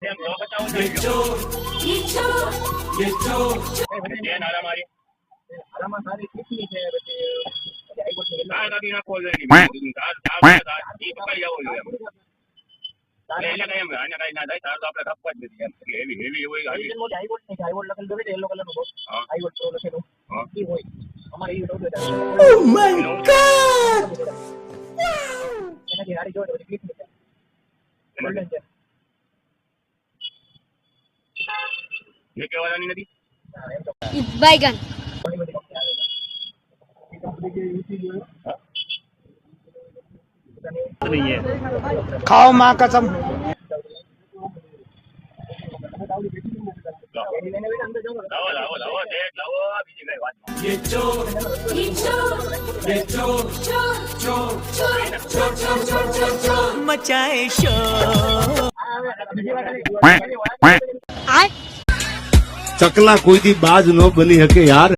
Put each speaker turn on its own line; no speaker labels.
એમ લો બતાવો તો બેન હારામારી હારામાં સારી કેટલી છે પછી તાર કાઢી નાખવો જોઈએ ઈ પકડી જવો જોઈએ એમ એટલે એમ આને કઈ ના થાય તાર તો આપણે ખપવા જ નથી એમ એટલે એવી એવી હોય હાઈવોલ્ટ નહીં હાઈવોલ્ટ લખેલું હોય યલો કલરનું બોક્સ હાઈવોલ્ટ પ્રો લખેલું ઈ હોય અમારે ઈ નહોતું ઓ માય ગોડ એનાથી હારી જોડે પછી ક્લિક નહીં ગોલ્ડન છે ये क्या वाला नहीं नदी
बैगन
खाओ माँ कसम
लाओ लाओ लाओ देख लाओ बीजी गई बात
ये चोर ये चोर चोर चोर चोर चोर चोर चोर चोर मचाए शोर
चकला कोई दी बाज नो बनी हके यार।